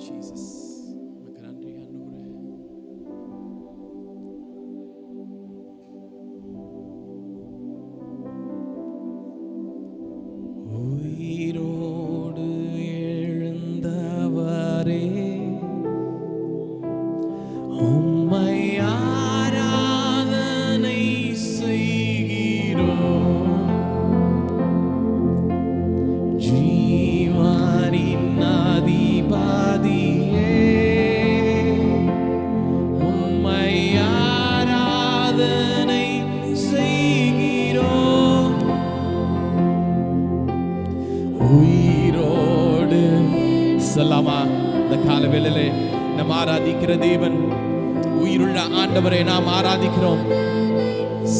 Jesus. உமக்கு நன்றி ஆண்டவரே. உயிரோடு எழுந்தவரே, உம்மை ஆராதனை செய்கிறோம். ஜீவனின் அதிபதியே, உம்மை ஆராதனை செய்கிறோம். உயிரோடு சொல்லாமா? இந்த காலவேளையிலே நாம் ஆராதிக்கிற தேவன், உயிருள்ள ஆண்டவரை நாம் ஆராதிக்கிறோம்,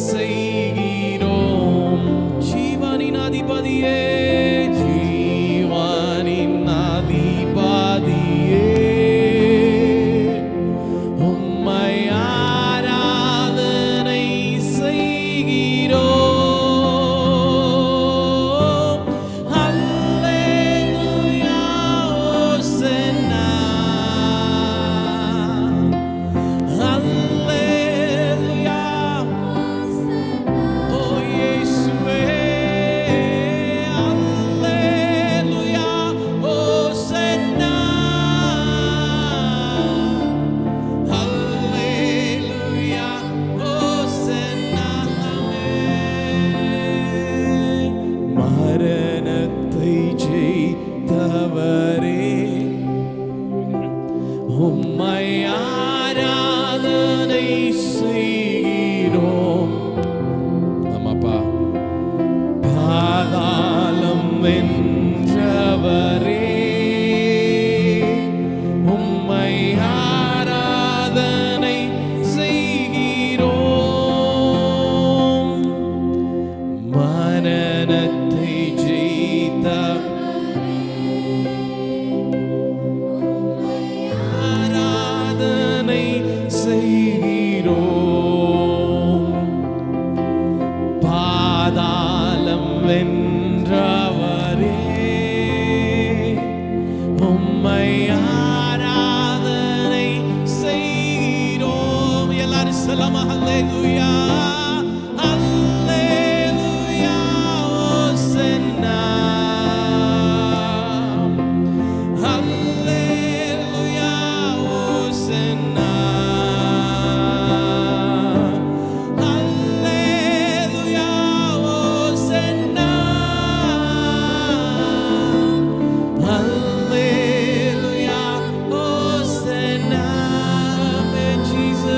செய்கிறோம். ஜீவனின் அதிபதியே, ஜீவனின் அதிபதியே, உம்மை ஆராதனை செய்கிறோம். அல்லேலூயா, ஓசன்னா. அல்லேலூயா, ஓ இயேசுவே. அல்லேலூயா, ஓசன்னா. அல்லேலூயா, ஓசன்னா. மரணத்தை ஜெயித்தவரே, உம்மை ஆராதனை செய்கிறோம். ஆமாப்பா. பாதாளம் வென்றவரே, உம்மை ஆராதனை செய்கிறோம். மரணத்தை ஜெயித்த ஆராதனை செய்கிறோம். பாதாளம் வென்றவரே, உம்மை ஆராதனை செய்கிறோம். எல்லாரும் சொல்லமா? அல்லேலூயா, அல்லேலூயா, ஓசன்னா. அல்லேலூயா, ஓசன்னா. அல்லேலூயா, ஓசன்னா. அல்லேலூயா, ஓசன்னா. Jesus,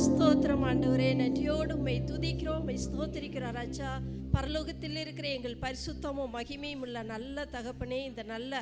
ஸ்தோத்திரம் ஆண்டவரே, நன்றியோடு உம்மை துதிக்கிறோம், உம்மை ஸ்தோத்திரிக்கிறோம் ராஜா. பரலோகத்தில் இருக்கிற எங்கள் பரிசுத்தமும் மகிமையும் உள்ள நல்ல தகப்பனே, இந்த நல்ல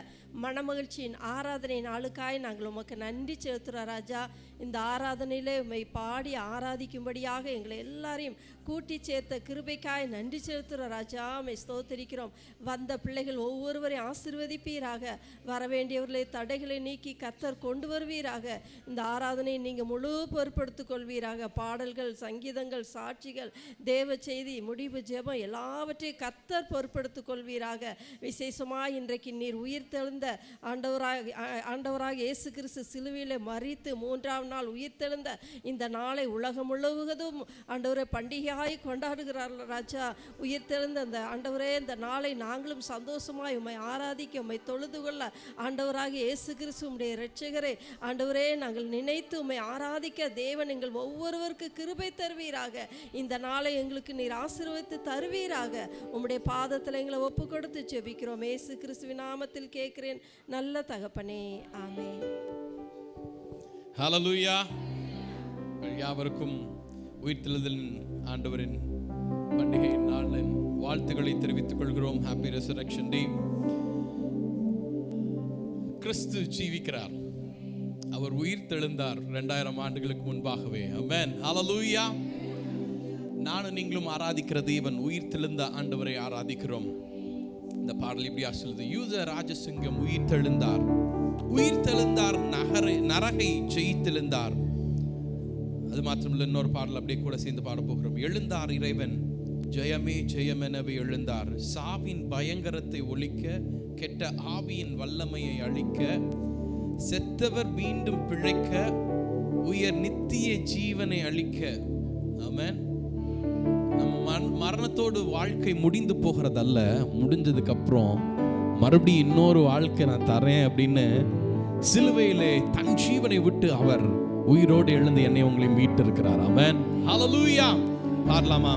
மனமகிழ்ச்சியின் ஆராதனை நாளுக்காய் நாங்கள் உமக்கு நன்றி செலுத்துகிறோம் ராஜா. இந்த ஆராதனையிலே உம்மை பாடி ஆராதிக்கும்படியாக எங்களை எல்லாரையும் கூட்டி சேர்த்த கிருபைக்காய் நன்றி செலுத்துகிறோம் ராஜா. உம்மை ஸ்தோத்திரிக்கிறோம். வந்த பிள்ளைகள் ஒவ்வொருவரையும் ஆசீர்வதிப்பீராக, வரவேண்டியவர்களை தடைகளை நீக்கி கர்த்தர் கொண்டு வருவீராக. இந்த ஆராதனையை நீங்கள் முழு பொறுப்படுத்திக் கொள்வீராக. பாடல்கள், சங்கீதங்கள், சாட்சிகள், தேவ செய்தி, முடிவு, ஜெபம் எல்லாவற்றையும் கர்த்தர் பொறுப்படுத்திக் கொள்வீராக. விசேஷமாக இன்றைக்கு நீர் உயிர் தெழுந்த ஆண்டவராக இயேசு கிறிஸ்து சிலுவையிலே மரித்து 3ஆம் நாள் உயிர் தெழுந்த இந்த நாளை உலகம் முழுவதும் ஆண்டவரே பண்டிகையாய் கொண்டாடுகிறார்கள் ராஜா. உயிர் தெழுந்த அந்த ஆண்டவரே, இந்த நாளை நாங்களும் சந்தோஷமாய் உம்மை ஆராதிக்க, உம்மை தொழுது கொள்ள ஆண்டவராக இயேசு கிறிஸ்து உம்முடைய இரட்சகரே ஆண்டவரே நாங்கள் நினைத்து உம்மை ஆராதிக்க தேவன் எங்கள் ஒவ்வொருவருக்கு கிருபை தருவீராக. இந்த நாளை எங்களுக்கு நீர் ஆசீர்வதித்து தருவீராக. உம்முடைய பாதத்தில் எங்களை ஒப்பு கொடுத்து ஜெபிக்கிறோம். இயேசு கிறிஸ்துவின் நாமத்தில் கேட்கிறேன் நல்ல தகப்பனே, ஆமென். ஹல்லேலூயா. யாவருக்கும் உயிர்த்தெழுதலின் ஆண்டவரின் பண்டிகை நாளின் வாழ்த்துக்களை தெரிவித்துக் கொள்கிறோம். ஹாப்பி ரெசரக்ஷன் டே. கிறிஸ்து ஜீவிக்கிறார், அவர் உயிர் தெழுந்தார் 2000 ஆண்டுகளுக்கு முன்பாகவே. ஆமென். ஹல்லேலூயா. நானும் நீங்களும் ஆராதிக்கிற தேவன் உயிர் தெழுந்த ஆண்டவரை ஆராதிக்கிறோம். இந்த பாடல் இப்படியா சொல்லுது: யூத ராஜசிங்கம் உயிர் தெழுந்தார், உயிர் தெழுந்தார், நரகை ஜெயித்தெழுந்தார். அது மாத்திரமில்லை, இன்னொரு பாடல் அப்படியே கூட சேர்ந்து பாட போகிறோம். எழுந்தார் இறைவன், ஜெயமே ஜெயமெனவே எழுந்தார். சாவின் பயங்கரத்தை ஒழிக்க, கெட்ட ஆவியின் வல்லமையை அழிக்க, செத்தவர் மீண்டும் பிழைக்க, உயர் நித்திய ஜீவனை அளிக்க. ஆமென். நம்ம மரணத்தோடு வாழ்க்கை முடிந்து போகிறதல்ல, முடிஞ்சதுக்கு அப்புறம் மறுபடியும் இன்னொரு வாழ்க்கை நான் தரேன் அப்படின்னு சிலுவையிலே தன் ஜீவனை விட்டு அவர் உயிரோடு எழுந்து என்னை உங்களை மீட்டு இருக்கிறார். ஆமென். ஹல்லேலூயா. பாடலாமா?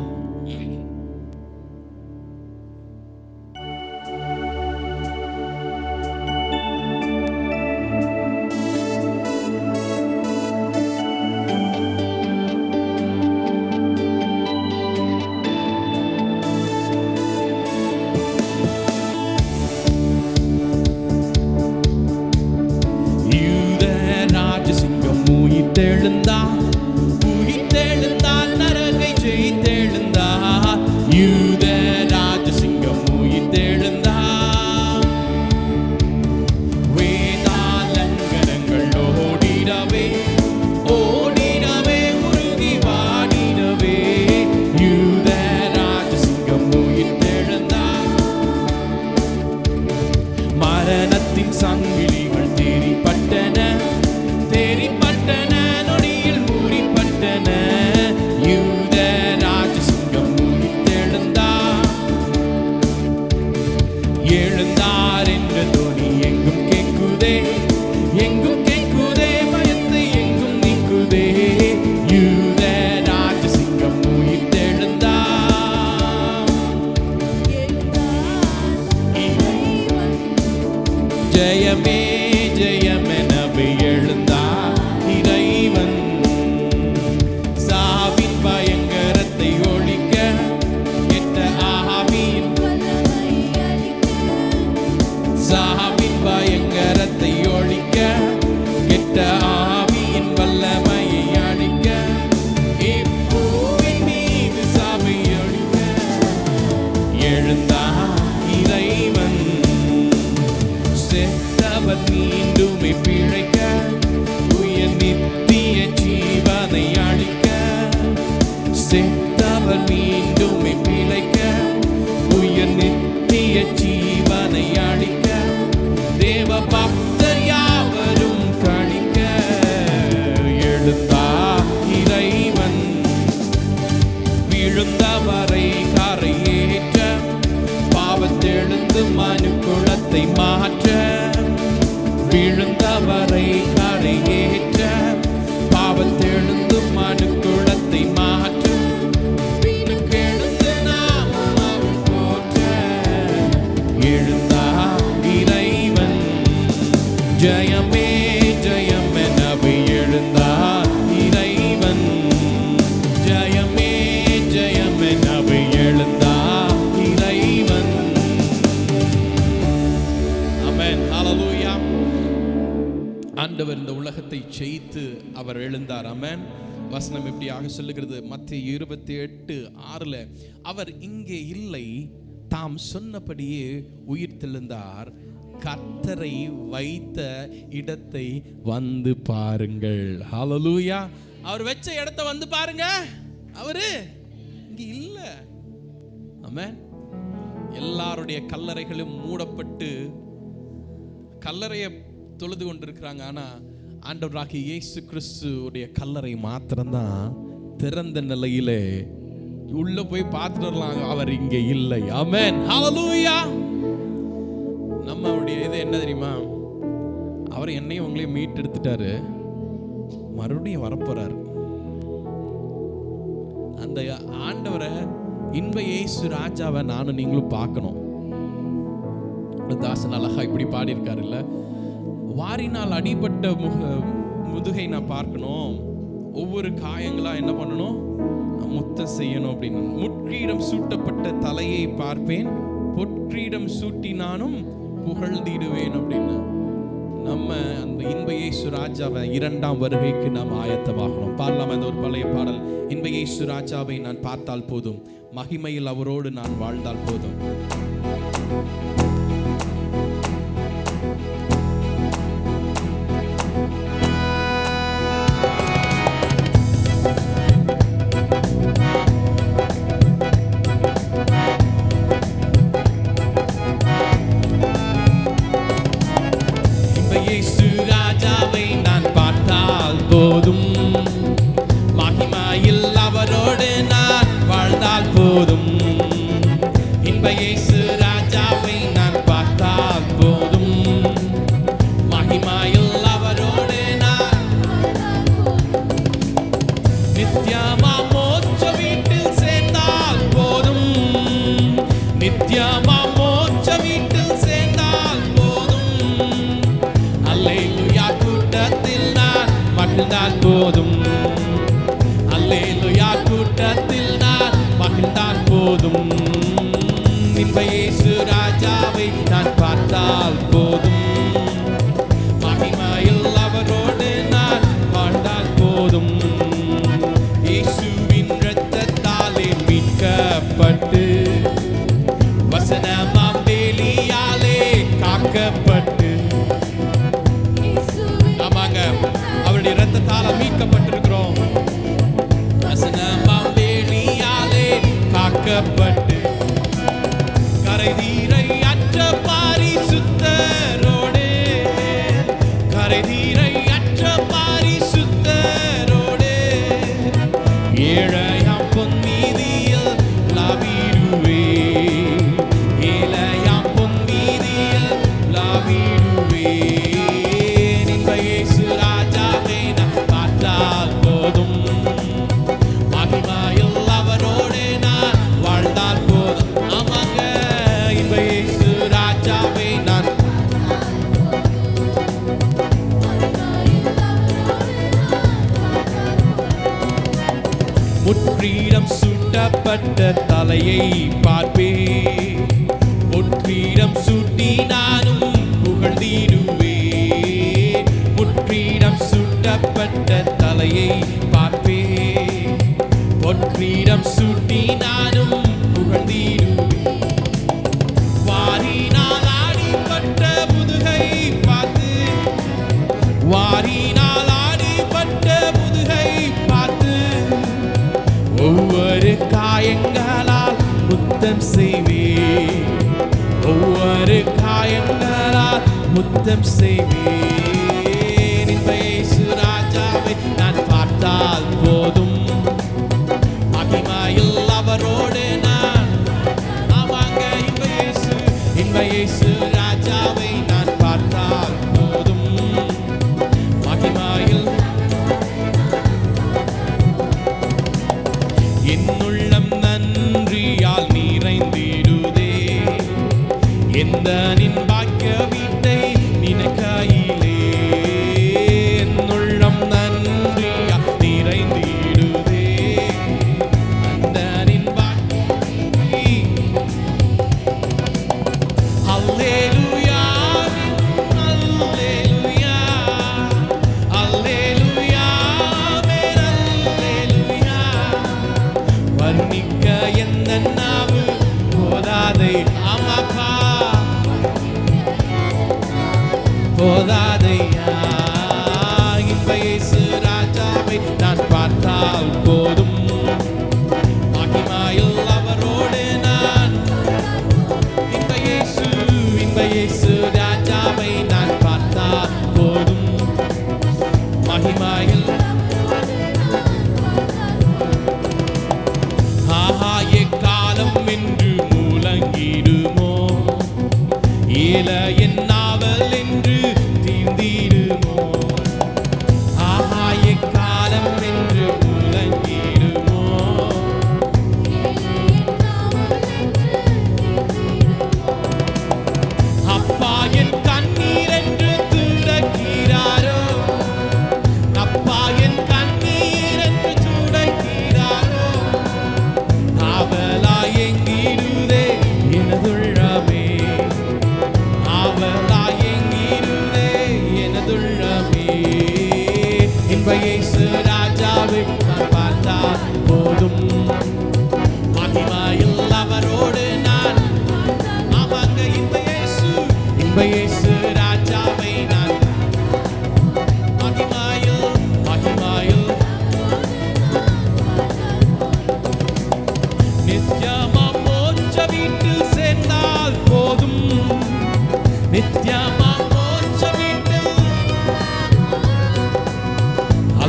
உயிர்த்தெழுந்தால் நரகை ஜெயித்தெழுந்தார். யூத ராஜசிங்கம் உயிர்த்தெழுந்தார். வேதாளங்கரங்கள் ஓடிடவே ஓடிடவே உருகி வாடிடவே யூத ராஜசிங்கம் உயிர்த்தெழுந்தார். மரணத்தின் சங்கிலிகள் தேறிப்பட்டன, தேறிப்பட்டன, நொடியில் மூடிப்பட்டன. யூத ராஜசிங்கம் உயிர்த்தெழுந்தார். எழுந்தார் என்ற தொனி எங்கும் கேட்குதே, எங்கும் கேட்குதே, பயத்தை எங்கும் நீக்குதே. யூத ராஜசிங்கம் உயிர்த்தெழுந்தார். ஜெயமே ஜெயமெனவே எழுந்தார் இறைவன். சாவின் பயங்கரத்தை ஒழிக்க, கெட்ட ஆவியின் சாவின் பயங்கரத்தை ஒழிக்க, கெட்ட ஆவியின் வல்லமையை அழிக்க, இப்பூவின் மீது சாவை ஒழிக்க எழுந்தார் இறைவன். செத்தவர் மீண்டுமே பிழைக்க, உயர் நித்திய ஜீவனை அளிக்க. செத்தவர் மீண்டுமே பிழைக்க, உயர் நித்திய ஜீவனை அளிக்க. தேவ பக்தர் யாவரும் கணிக்க எழுந்தார் இறைவன். விழுந்தவரை கரையேற்ற, பாவத்தெழுந்து மனு குலத்தை மாற்ற. விழுந்தவரை கரையேற்ற, பாவத்தெழுந்து மனு குலத்தை மாற்ற. வீணுக்கெழுந்து நாமும் அவர் போற்ற எழுந்தார் இறைவன். ஜெயமே ஜெயமெனவே எழுந்தார் இறைவன். ஜெயமே ஜெயமெனவே எழுந்தார் இறைவன். ஆமென். ஹல்லேலூயா. ஆண்டவர் இந்த உலகத்தை ஜெயித்து அவர் எழுந்தார். ஆமென். வசனம் இப்படியாக சொல்லுகிறது, மத்தேயு 28:6, அவர் இங்கே இல்லை, தாம் சொன்னபடியே உயிர்த்தெழுந்தார். கர்த்தரை வைத்த இடத்தை வந்து பாருங்கள். ஹல்லேலூயா. அவர் வச்ச இடத்தை வந்து பாருங்க. அவரு இங்க இல்ல. ஆமென். எல்லாருடைய கல்லறைகளும் மூடப்பட்டு கல்லறையை தொழுது கொண்டிருக்கிறாங்க. ஆனா ஆண்டவராகிய இயேசு கிறிஸ்துவுடைய கல்லறை மாத்திரம்தான் திறந்த நிலையிலே உள்ள போய் பார்த்துட்டு வரலாம். அவர் இங்கே இல்லை. ஆமென். ஹல்லேலூயா. நம்மளுடைய இது என்ன தெரியுமா? அவர் என்னையும் உங்களையும் மீட்டெடுத்துட்டாரு, மறுபடியும் வரப்போறாரு. அந்த ஆண்டவரை, இன்ப இயேசு ராஜாவை நானும் நீங்களும் பார்க்கணும். தாசன் அழகா இப்படி பாடியிருக்காரு இல்ல, வாரினால் அடிபட்ட முதுகை நான் பார்க்கணும், ஒவ்வொரு காயங்களா என்ன பண்ணணும், முத்தம் செய்யணும் அப்படின்னு. முட்கிரீடம் சூட்டப்பட்ட தலையை பார்ப்பேன், பொற்கிரீடம் சூட்டி நானும் புகழ்ந்திடுவேன் அப்படின்னு. நம்ம அந்த இன்ப இயேசு ராஜாவை இரண்டாம் வருகைக்கு நாம் ஆயத்தமாகணும். பாடலாம் அந்த ஒரு பழைய பாடல், இன்ப இயேசு ராஜாவை நான் பார்த்தால் போதும், மகிமையில் அவரோடு நான் வாழ்ந்தால் போதும். இயேசு ராஜாவை நான் பார்த்தால் போதும், மகிமையில் அவரோடு நான் வாழ்ந்தால் போதும். இன்ப இயேசு ராஜாவை நான் பார்த்தால் போதும், மகிமையில் அவரோடு நான் நித்தியமா மோட்ச வீட்டில் சேர்ந்தால் போதும், நித்தியமா மோட்ச வீட்டில் சேர்ந்தால் போதும். அல்லேலூயா கூட்டத்தில் நான் மகிழ்ந்தால் போதும், அல்லேலூயா கூட்டத்தில் நான் மகிழ்ந்தால் போதும். இன்ப இயேசு ராஜாவை நான் பார்த்தால் போதும், மகிமையில் அவரோடு நான் வாழ்ந்தால் போதும். இயேசுவின் இரத்தத்தாலே மீட்கப்பட்டு, வசனமாம் வேலியாலே காக்கப்பட்டு, ஆமாங்க அவருடைய இரத்தத்தால மீட்கப்பட்டிருக்கிறோம். வசனமாம் வேலியாலே காக்கப்பட்டு, கரைதீரை அற்ற பாரிசுத்தரோடு, கரைதீரை அற்ற பாரிசுத்தரோடு, ஏழையாம் பொன்மீதியில் லாவிடுவே, ஏழையாம் பொன்மீதியில் லாவிடுவே. இன்ப இயேசு ராஜாவை நான் பார்த்தால் போதும், மகிமையில் அவரோடு நான் வாழ்ந்தால் போதும். ஆமாங்க இன்ப இயேசு ராஜாவை நான் முட்கிரீடம் சூட்டப்பட்ட தலையை பார்ப்பே, முட்கிரீடம் சூட்டி நானும் புகழ்ந்திடுவே. முட்கிரீடம் சூட்டப்பட்ட தலையை பார்ப்பே, பொற்கிரீடம் சூட்டி நானும் புகழ்ந்திடுவே. வாரினால் ஆடிப்பட்ட முதுகை பார்த்து, வாரினால் ஆடிப்பட்ட முதுகை பார்த்து, ஒவ்வொரு காயங்களால் முத்தம் செய்வே, ஒவ்வொரு காயங்களால் முத்தம் செய்வே. இன்ப இயேசு ராஜாவை நான் பார்த்தால் போதும், மகிமையில் அவரோடு நான், ஆமாங்க இன்ப இயேசு ராஜாவை நான் பார்த்தால் போதும், மகிமையில் என்னுள்ளம் நன்றியால் நிறைந்திடுதே. எந்த நின் பாக்கிய வீட்டை நினைக்கையிலே,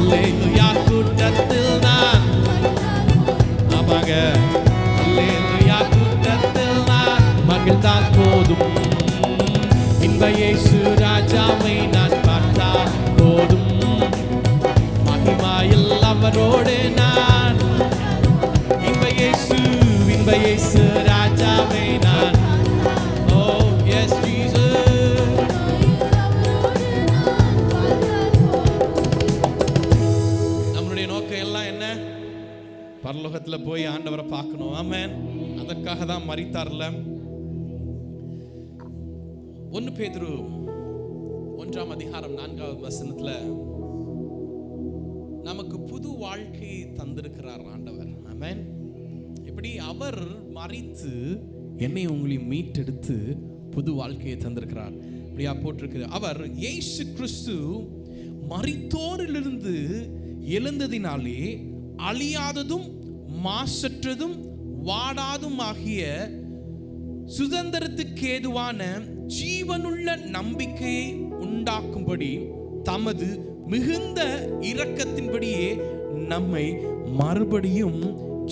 அல்லேலூயா கூட்டத்தில் நான் ஆமாங்க அல்லேலூயா கூட்டத்தில் நான் மகிழ்ந்தால் போதும் இன்ப இயேசு ராஜாவை நான் பார்த்தால் போதும் மகிமையில் அவரோடு நான் இன்ப இயேசு ராஜாவை நான் oh yes Jesus நம்மளுடைய நோக்கம் எல்லாம் என்ன பரலோகத்துல போய் ஆண்டவரை பார்க்கணும் ஆமென் அதற்காக தான் மரித்தார்ல 1 பேதுரு 1ஆம் அதிகாரம் 4வது வசனத்துல நமக்கு புது வாழ்க்கையை தந்திருக்கிறார் ஆண்டவர் ஆமென் இப்படி அவர் மரித்து என்னை உங்களையும் மீட்டெடுத்து புது வாழ்க்கையை தந்திருக்கிறார் இப்படியா போட்டிருக்கு அவர் இயேசு கிறிஸ்து மரித்தோரிலிருந்து எழுந்ததினாலே அழியாததும் மாசற்றதும் வாடாதும் ஆகிய சுதந்திரத்துக்கு ஏதுவான ஜீவனுள்ள நம்பிக்கையை உண்டாக்கும்படி தமது மிகுந்த இரக்கத்தின்படியே நம்மை மறுபடியும்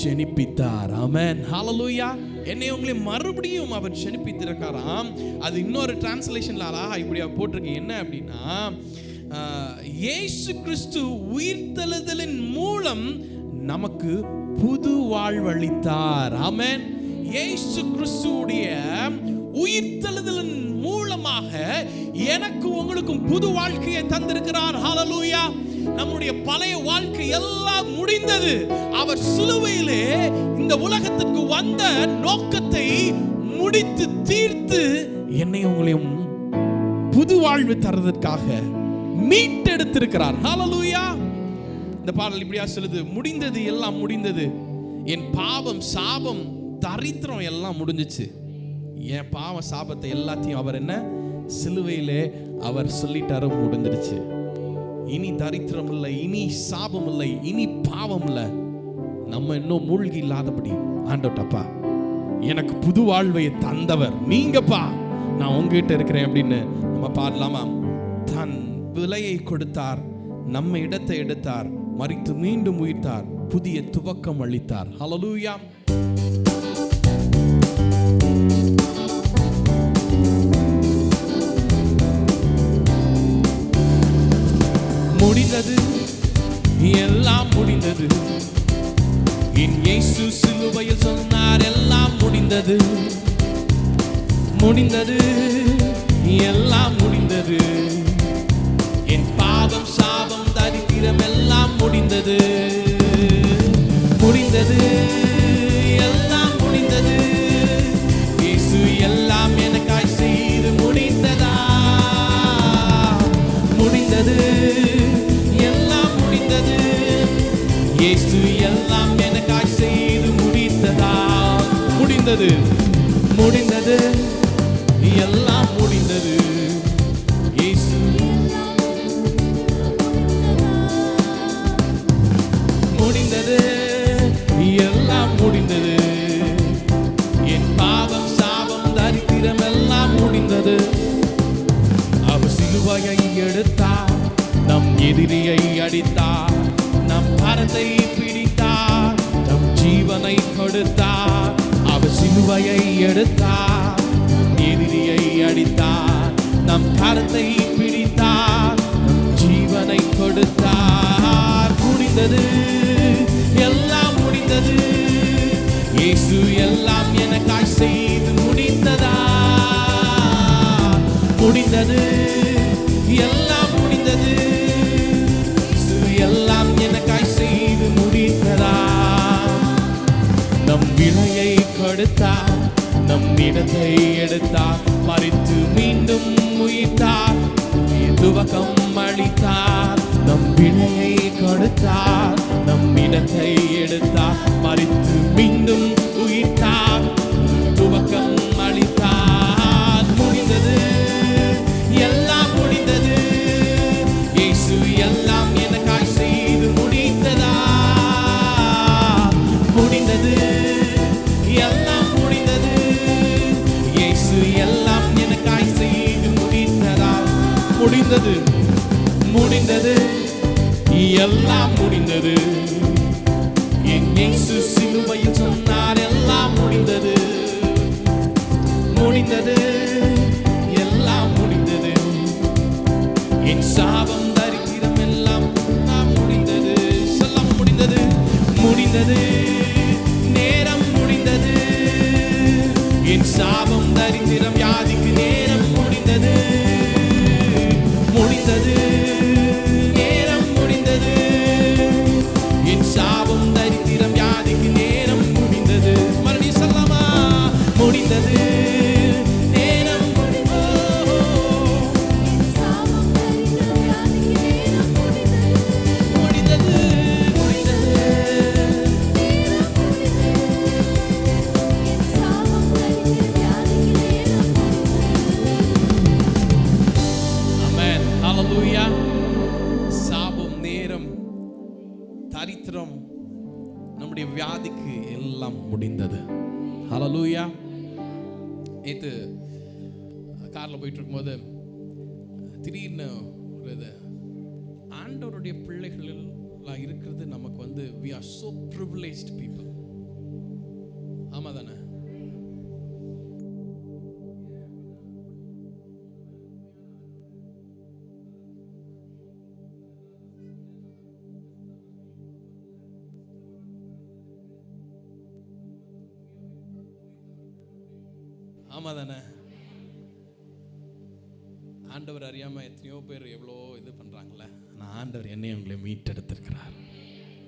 ஜெனிப்பித்தார் ஆமென் ஹalleluya என்னை உங்களை மறுபடியும் அவர் ஜெனிப்பித்திருக்காராம் அது இன்னொரு டிரான்ஸ்லேஷன்ல அழகா இப்படியா போட்டிருக்கு என்ன அப்படின்னா இயேசு கிறிஸ்து உயிர்த்தெழுதலின் மூலம் நமக்கு புது வாழ்வளித்தார் ஆமென் இயேசு கிறிஸ்துவுடைய உயிர்த்தெழுதலின் மூலமாக எனக்கு உங்களுக்கும் புது வாழ்க்கையை தந்திருக்கிறார் ஹalleluya நம்முடைய பழைய வாழ்க்கை எல்லாம் முடிந்தது அவர் சிலுவையிலே இந்த உலகத்துக்கு வந்த நோக்கத்தை முடித்து தீர்த்து என்னை உங்களையும் புது வாழ்வு தரதற்காக மீட்டெடுத்திருக்கிறார் ஹalleluya இந்த பாடல் இப்படியா சொல்லுது முடிந்தது எல்லாம் முடிந்தது என் பாவம் சாபம் தரித்திரம் எல்லாம் முடிஞ்சிச்சு என் பாவ சாபத்தை எல்லாத்தையும் அவர் என்ன சிலுவையிலே அவர் சொல்லிட்டாரு முடிஞ்சிருச்சு இனி தரித்திரம் இல்லை இனி சாபம் இல்லை இனி பாவம் இல்லை நம்ம இன்னும் மூழ்கி இல்லாதபடி ஆண்டவட்டப்பா எனக்கு புது வாழ்வை தந்தவர் நீங்கப்பா நான் உங்ககிட்ட இருக்கிறேன் அப்படின்னு நம்ம பாடலாமா தன் விலையை கொடுத்தார் நம்ம இடத்தை எடுத்தார் மரித்து மீண்டும் உயிர்த்தார் புதிய துவக்கம் அளித்தார் ஹalleluya முடிந்தது எல்லாம் முடிந்தது என் இயேசு சிலுவையில் சொன்னார் எல்லாம் முடிந்தது முடிந்தது எல்லாம் முடிந்தது என் பாவம் சாபம் தரித்திரம் எல்லாம் முடிந்தது முடிந்தது எல்லாம் முடிந்தது இயேசு எல்லாம் எனக்காய் செய்து முடித்ததா முடிந்தது எல்லாம் முடிந்தது இயேசு எல்லாம் எனக்காய் செய்து முடித்ததா முடிந்தது முடிந்தது எல்லாம் முடிந்தது இயேசு முடிந்தது எல்லாம் முடிந்தது என் பாவம் சாபம் தரித்திரம் எல்லாம் முடிந்தது அவர் சிலுவையை எடுத்தார் நம் எதிரியை அடித்தார் நம் கரத்தை பிடித்தார் நம் ஜீவனை கொடுத்தார் அவர் சிலுவையை எடுத்தார் எதிரியை அடித்தார் நம் கரத்தை பிடித்தார் நம் ஜீவனை கொடுத்தார் முடிந்தது எல்லாம் முடிந்தது இயேசு எல்லாம் எனக்காய் செய்து முடித்ததா முடிந்தது எல்லாம் முடிந்தது இயேசு எல்லாம் எனக்காய் செய்து முடித்ததா நம் விலையை கொடுத்தார் நம் இடத்தை எடுத்தார் மரித்து மீண்டும் உயிர்த்தார் துவக்கம் அளித்தார் நம் விலையை கொடுத்தார் நம் இடத்தை எடுத்தார் மரித்து மீண்டும் உயிர்த்தார் துவக்கம் அளித்தார் முடிந்தது எல்லாம் முடிந்தது இயேசு எல்லாம் எனக்காய் செய்து முடித்ததா முடிந்தது எல்லாம் முடிந்தது இயேசு எல்லாம் எனக்காய் செய்து முடித்ததா முடிந்தது முடிந்தது எல்லாம் முடிந்தது. என் இயேசு சிலுவையில் சொன்னார் எல்லாம் முடிந்தது, முடிந்தது, எல்லாம் முடிந்தது. என் சாபம் தரித்திரம் எல்லாம் முடிந்தது. சொல்லாம முடிந்தது, முடிந்தது, நேரம் முடிந்தது. என் சாபம் தரித்திரம் வியாதிக்கு நேரம் முடிந்தது, முடிந்தது, நேரம் முடிந்தது. என் சாபம் தரித்திரம் வியாதிக்கு நேரம் முடிந்தது. மறுபடியும் சொல்லாமா? முடிந்தது, நேரம் முடிந்தது. முடிந்தது, முடிந்தது. ஆமென். ஹல்லேலூயா. சாபம், நேரம், தரித்திரம், நம்முடைய வியாதிக்கு எல்லாம் முடிந்தது. ஹல்லேலூயா. நேற்று காரில் போயிட்டு இருக்கும்போது திடீர்னு ஒரு இது, ஆண்டவருடைய பிள்ளைகளெல்லாம் இருக்கிறது நமக்கு வந்து we are so privileged people. ஆமா தானே? ஆமா தானே? ஆண்டவர் அறியாம எத்தனையோ பேர் எவ்வளோ இது பண்றாங்கல்ல. ஆனால் ஆண்டவர் என்னையும் உங்களை மீட்டெடுத்திருக்கிறார்.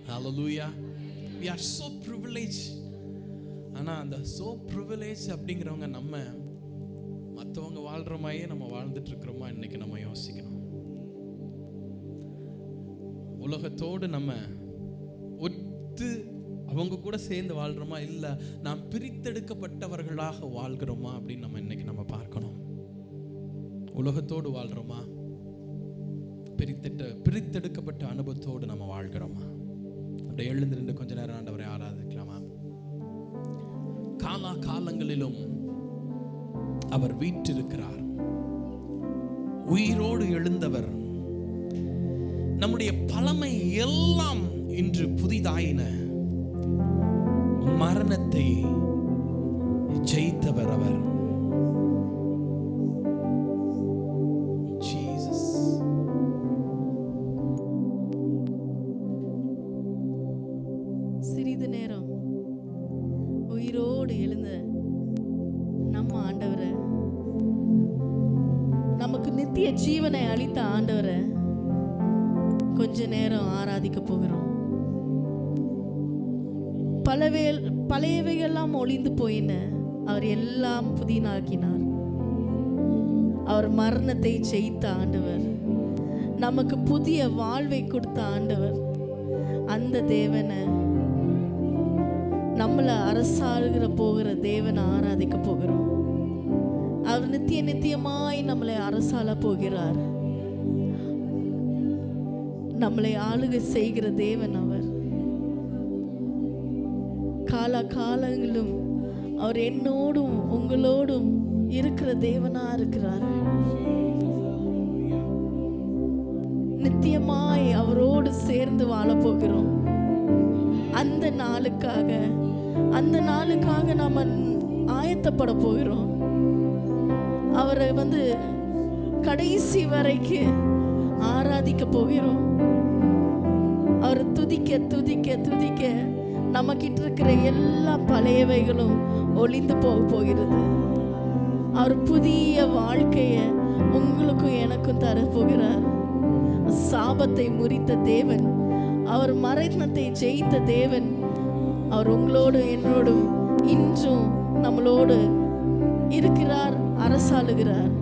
ஹல்லேலூயா. we are so privileged. ஆனால் அந்த so privileged அப்படிங்கிறவங்க நம்ம மற்றவங்க வாழ்கிற மாதிரியே நம்ம வாழ்ந்துட்டு இருக்கிறோமா இன்னைக்கு நம்ம யோசிக்கணும். உலகத்தோடு நம்ம ஒத்து அவங்க கூட சேர்ந்து வாழ்கிறோமா, இல்லை நாம் பிரித்தெடுக்கப்பட்டவர்களாக வாழ்கிறோமா அப்படின்னு நம்ம இன்னைக்கு நம்ம பார்க்கணும். உலகத்தோடு வாழ்கிறோமா, பிரித்தெடுக்கப்பட்ட அனுபவத்தோடு நம்ம வாழ்கிறோமா? அப்படியே எழுந்து நின்று கொஞ்ச நேரம் ஆண்டவரை ஆராதிக்கலாமா? காலா காலங்களிலும் அவர் வீற்றிருக்கிறார். உயிரோடு எழுந்தவர். நம்முடைய பழமை எல்லாம் இன்று புதிதாயின. மரணத்தை ஜெயித்தவர் அவர். ஜீசஸ். சிறிது நேரம் உயிரோடு எழுந்த நம்ம ஆண்டவரை, நமக்கு நித்திய ஜீவனை அளித்த ஆண்டவரை கொஞ்ச நேரம் ஆராதிக்க போகிறோம். பழையவைகள்லாம் ஒளிந்து போயின, அவர் எல்லாம் புதினாக்கினார். அவர் மரணத்தை ஜெயித்த ஆண்டவர், நமக்கு புதிய வாழ்வை கொடுத்த ஆண்டவர். அந்த தேவனை, நம்மளை அரசாளுகிற போகிற தேவனை ஆராதிக்க போகிறோம். அவர் நித்தியமாய் நம்மளை அரசாள போகிறார். நம்மளை ஆளுகை செய்கிற தேவன் அவர். கால காலங்களும் அவர் என்னோடும் உங்களோடும் இருக்கிற தேவனா இருக்கிறார். நித்தியமாய் அவரோடு சேர்ந்து வாழ போகிறோம். அந்த நாளுக்காக நாம ஆயத்தப்பட போகிறோம். அவரை கடைசி வரைக்கு ஆராதிக்க போகிறோம். அவரை துதிக்க துதிக்க துதிக்க நமக்கிட்ட இருக்கிற எல்லா பழையவைகளும் ஒளிந்து போகிறது. அவர் புதிய வாழ்க்கைய உங்களுக்கும் எனக்கும் தரப்போகிறார். சாபத்தை முறித்த தேவன், அவர் மரணத்தை ஜெயித்த தேவன், அவர் உங்களோடு என்னோடும் இன்றும் நம்மளோடு இருக்கிறார், அரசாளுகிறார்.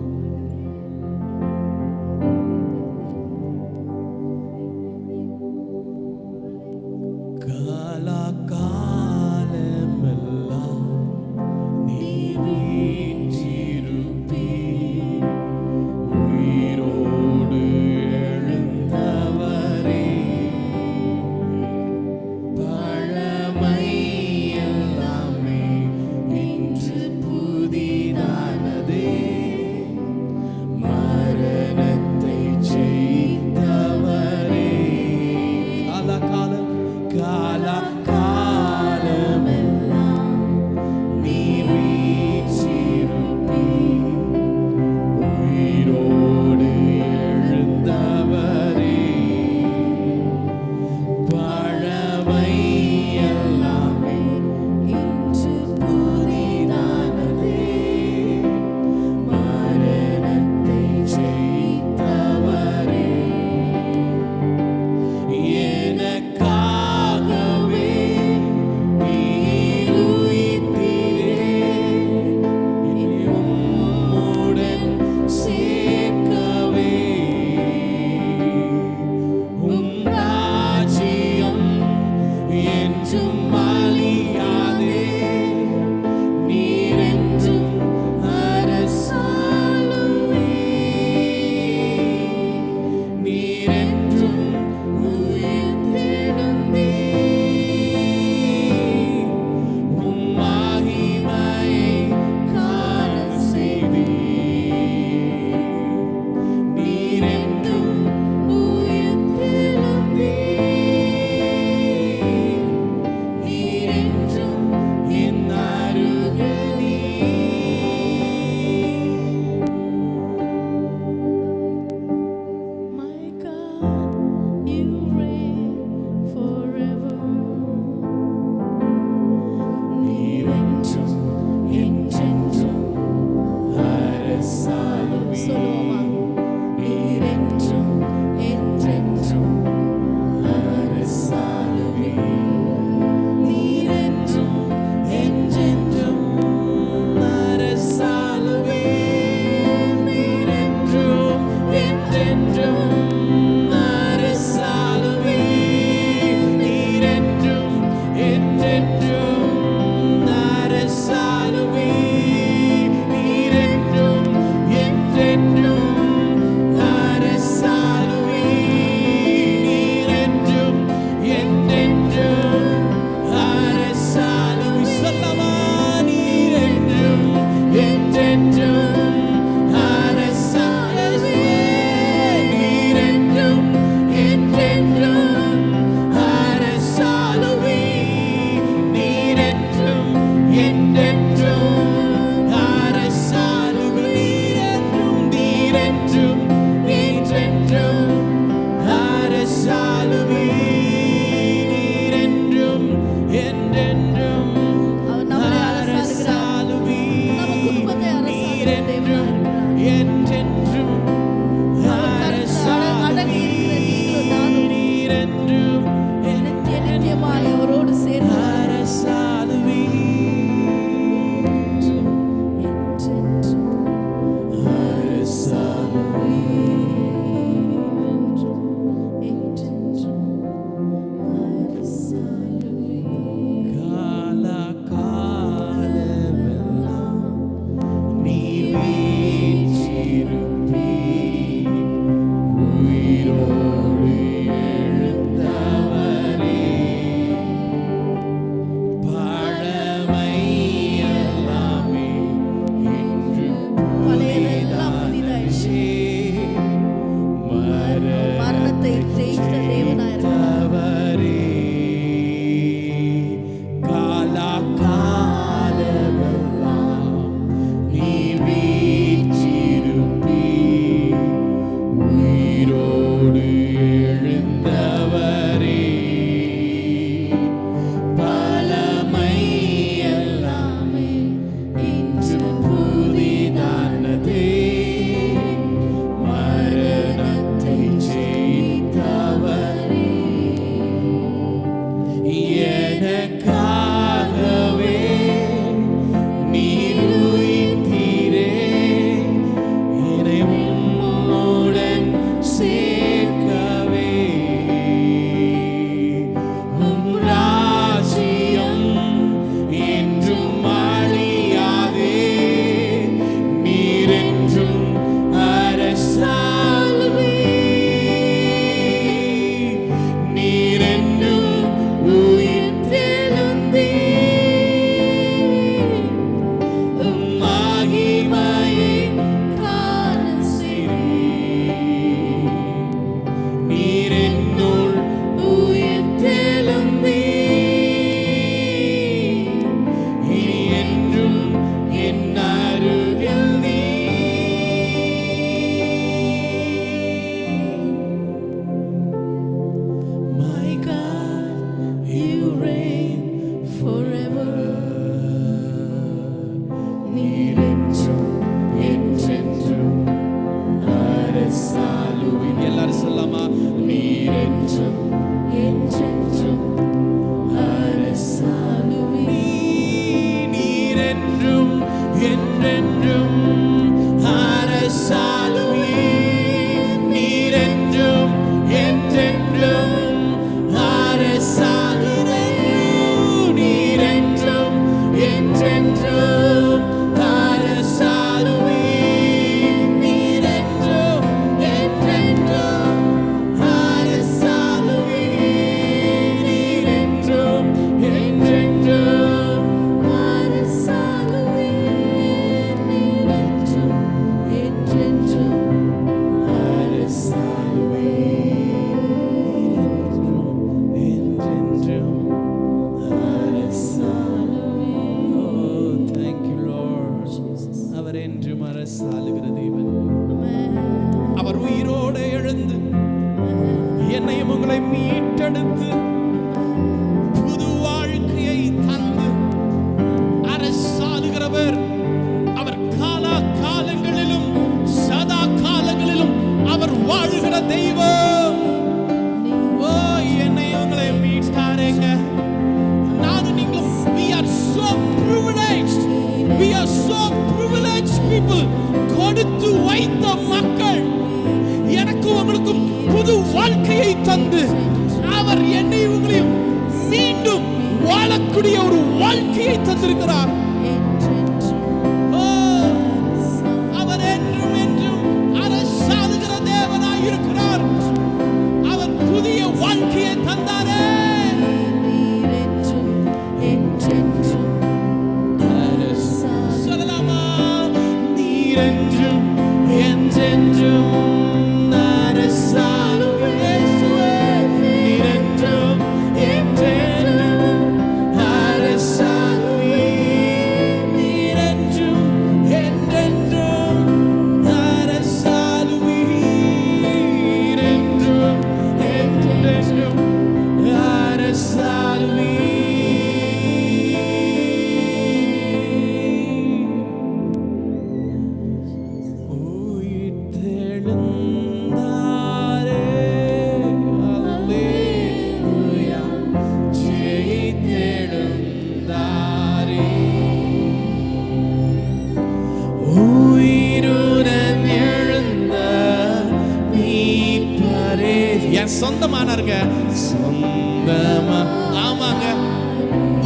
சொந்தமானாருங்க, சொந்தமா. ஆமாங்க,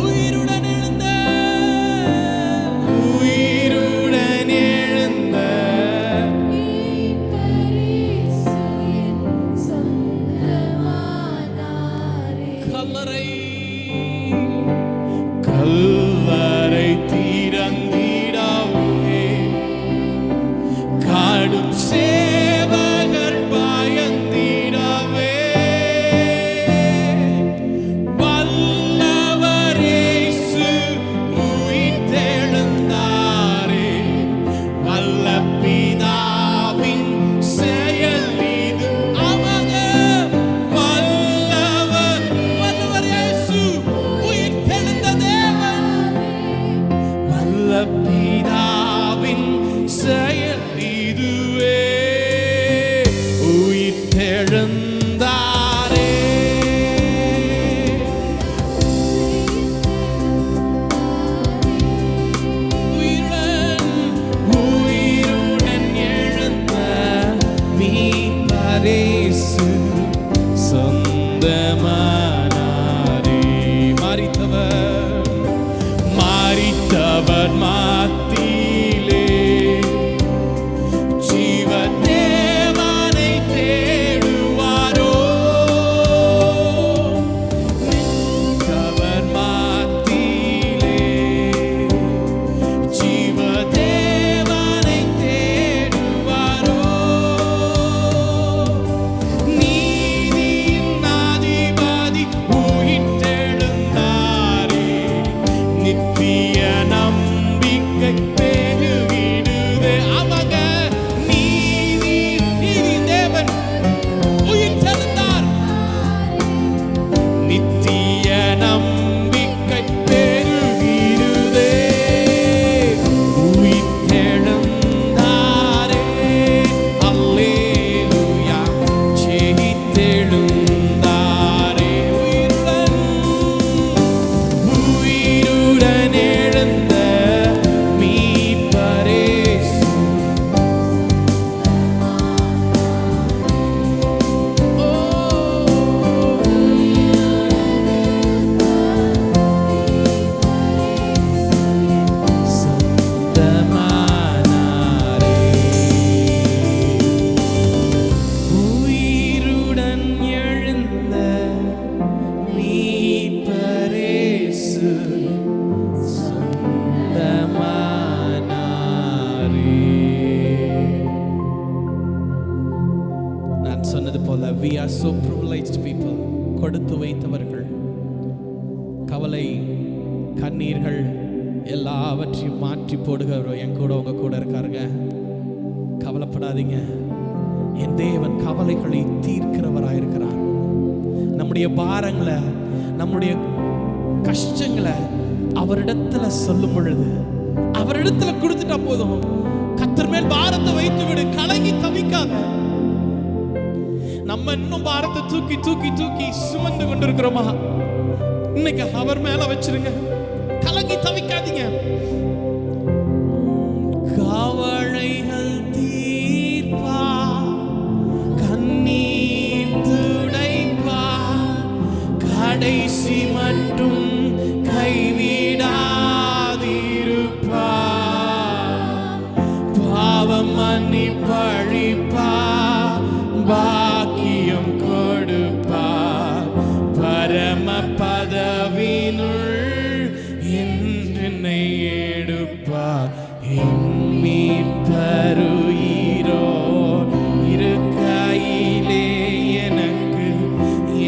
உயிருடன் எழுந்த, உயிருடன் எழுந்த கல்லறை, கல்லறை தீரந்திடவே காடும் சேவகர் பயந்திடவே வல்லவர் இயேசு உயிர்த்தெழுந்தாரே. வல்ல பிதாவின் செயல் இது. அவங்க வல்லவர், வல்லவர் இயேசு privileged people, கொடுத்து வைத்தவர்கள். கவலை, கண்ணீர்கள் எல்லாவற்றையும் மாற்றி போடுகிறவர் என் கூட உங்க கூட இருக்காருங்க. கவலைப்படாதீங்க, என் தேவன் கவலைகளை தீர்க்கிறவராயிருக்கிறார். நம்முடைய பாரங்களை, நம்முடைய கஷ்டங்களை அவரிடத்துல சொல்லும் பொழுது, அவரிடத்துல கொடுத்துட்டா போதும். கர்த்தர் மேல் பாரத்தை வைத்து விடு, கலங்கி தவிக்காத. நம்ம இன்னும் பாரத்தை தூக்கி தூக்கி தூக்கி சுமந்து கொண்டிருக்கிறோமா? இன்னைக்கு அவர் மேல வச்சிருங்க, கலங்கி தவிக்காதீங்க. கவலைகள் தீர்ப்பா, கண்ணீர் துடைப்பா, கடைசி மட்டும் கைவிடாதிருப்பா, பாவம் மன்னிப்பழிப்பா, பாக்கியம் கொடுப்பா, பரம பதவினுள் என்னை எடுப்பா. மீட்பருயிரோ இருக்கையிலே எனக்கு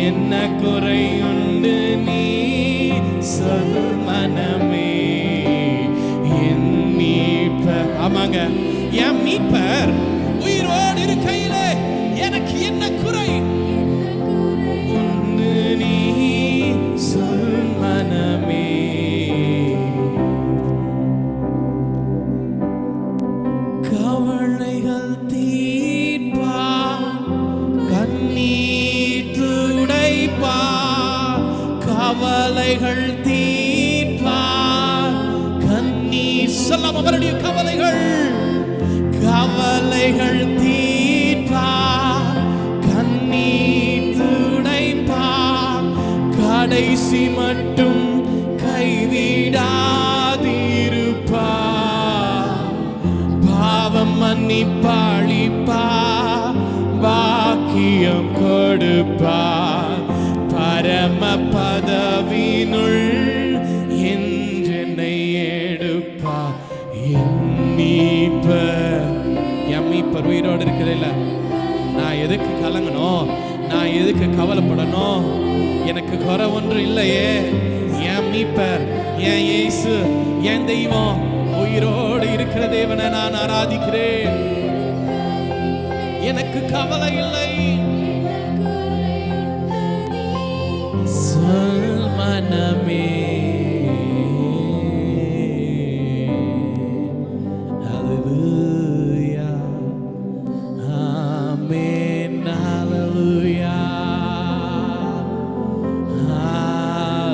என்ன குறையுண்டு நீ சொல் மனமே. என் மீட்பர், ஆமாங்க, என் மீட்பர் உயிரோடு இருக்கையிலே எனக்கு என்ன குறை உண்டு நீ சொல் மனமே. கவலைகள் தீர்ப்பா, கண்ணீர் துடைப்பா, கவலைகள் தீர்ப்பா, கண்ணீர் சொல்லாம அவருடைய கவலைகள், கவலைகள் தீர்ப்பா, கண்ணீர் துடைப்பா, கடைசி மட்டும் கைவிடாதிருப்பா, பாவம் மன்னிப்பழிப்பா, பாக்கியம் கொடுப்பா, பரம பதவினுள் என்னை எடுப்பா. என் மீட்பர் உயிரோடு இருக்கிறதில்ல. நான் எதுக்கு கலங்கணும்? நான் எதுக்கு கவலைப்படணும்? எனக்கு குறை ஒன்று இல்லையே. என் மீட்பர், என் இயேசு, என் தெய்வம் உயிரோடு இருக்கிற தேவனை நான் ஆராதிக்கிறேன். எனக்கு கவலை இல்லை. சொல் மனமே. Hallelujah. Amen. Hallelujah. Hallelujah.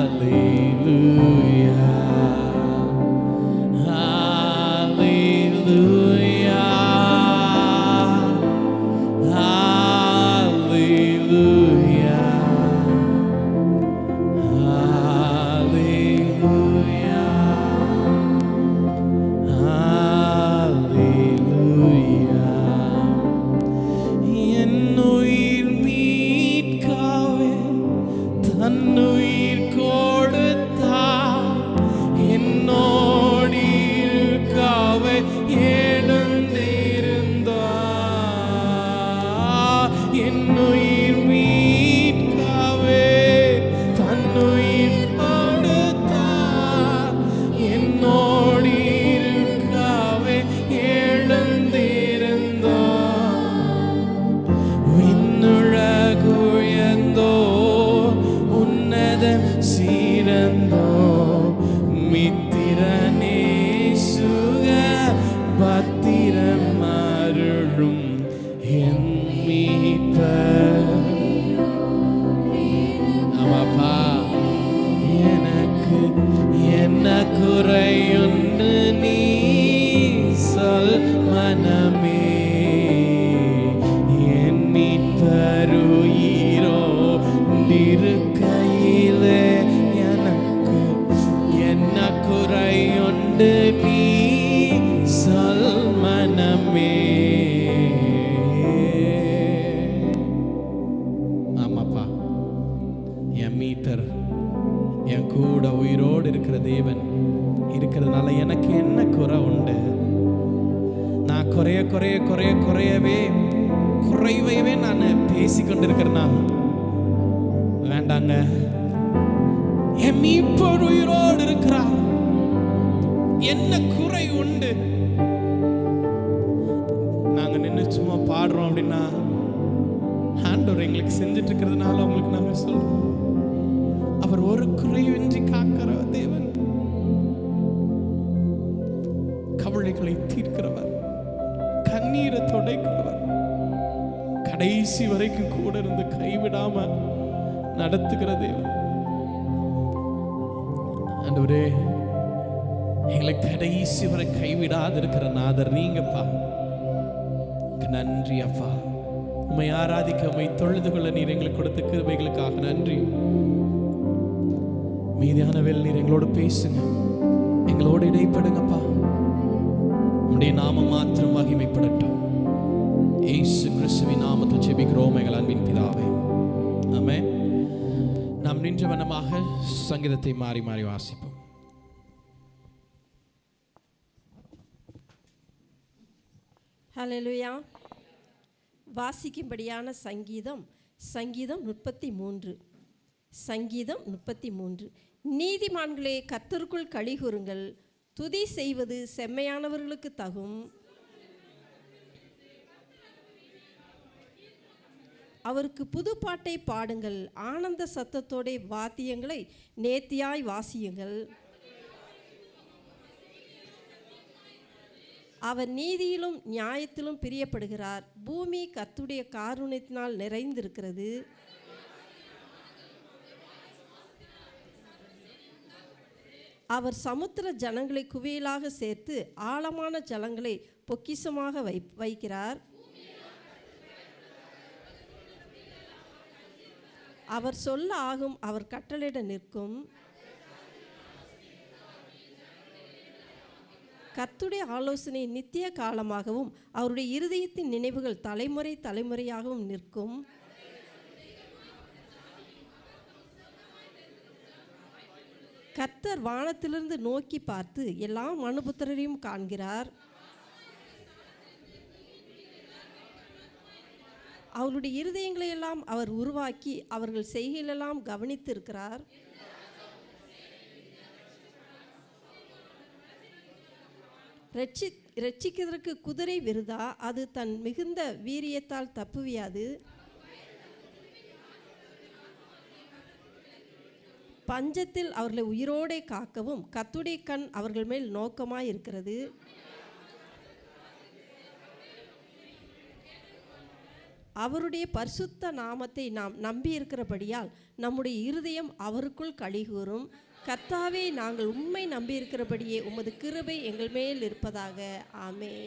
குறையவே நான் பேசிக்கொண்டிருக்கிறேன்னா வேண்டாங்க, என் மீட்பர் உயிரோடு இருக்கிறார். என்ன குறை உண்டு? நாங்க நின்று சும்மா பாடுறோம் அப்படின்னா ஆண்டவர் எங்களுக்கு செஞ்சுட்டு இருக்கிறதுனால உங்களுக்கு நாங்க சொல்றோம். அவர் ஒரு குறைவின்றி காக்கிற தேவன், கவலைகளை தீர்க்கிறவர், கண்ணீரை துடைக்கிறவர், கடைசி வரைக்கும் கூட இருந்து கைவிடாம நடத்துகிற தேவன். ஆண்டவரே, எங்களை கடைசி வரை கைவிடாது இருக்கிற நாதர் நீங்கப்பா. நன்றி அப்பா. உம்மை ஆராதிக்க, உம்மை தொழுது கொள்ள நீர் எங்களுக்கு கொடுத்த கிருபைகளுக்காக நன்றி. மீதியான வேலை நீர் எங்களோடு பேசுங்க, எங்களோடு இடைப்படுங்கப்பா. உம்முடைய நாமம் மாத்திரம் மகிமைப்படட்டும். இயேசு கிறிஸ்துவின் நாமத்தில் ஜெபிக்கிறோம் எங்கள் அன்பின் பிதாவே, ஆமென். நாம் நின்ற வண்ணமாக சங்கீதத்தை மாறி மாறி வாசிப்போம். ஹல்லேலூயா. வாசிக்கும்படியான சங்கீதம் 33. சங்கீதம் 33. நீதிமான்களே, கர்த்தருக்குள் களிகூருங்கள், துதி செய்வது செம்மையானவர்களுக்கு தகும். அவருக்கு புது பாட்டை பாடுங்கள், ஆனந்த சத்தத்தோட வாத்தியங்களை நேர்த்தியாய் வாசியுங்கள். அவர் நீதியிலும் நியாயத்திலும் பிரியப்படுகிறார். பூமி கர்த்தருடைய காருண்யத்தினால் நிறைந்திருக்கிறது. அவர் சமுத்திர ஜனங்களை குவியலாக சேர்த்து ஆழமான ஜலங்களை பொக்கிஷமாக வைக்கிறார். அவர் சொல்ல ஆகும், அவர் கட்டளையிட நிற்கும். கர்த்தருடைய ஆலோசனை நித்திய காலமாகவும் அவருடைய இருதயத்தின் நினைவுகள் தலைமுறை தலைமுறையாகவும் நிற்கும். கர்த்தர் வானத்திலிருந்து நோக்கி பார்த்து எல்லா மனுபுத்திரரையும் காண்கிறார். அவருடைய இருதயங்களை எல்லாம் அவர் உருவாக்கி அவர்கள் செய்கையிலெல்லாம் கவனித்து இருக்கிறார். ரட்சிக்கிறதற்கு குதிரை விருதா, அது தன் மிகுந்த வீரியத்தால் தப்புவியாது. பஞ்சத்தில் அவர்களை உயிரோடே காக்கவும் கர்த்தருடைய கண் அவர்கள் மேல் நோக்கமாய் இருக்கிறது. அவருடைய பரிசுத்த நாமத்தை நாம் நம்பி இருக்கிறபடியால் நம்முடைய இருதயம் அவருக்குள் களிகூரும். கர்த்தாவே, நாங்கள் உம்மை நம்பி இருக்கிறபடியே உமது கிருபை எங்கள் மேல் இருப்பதாக. ஆமென்.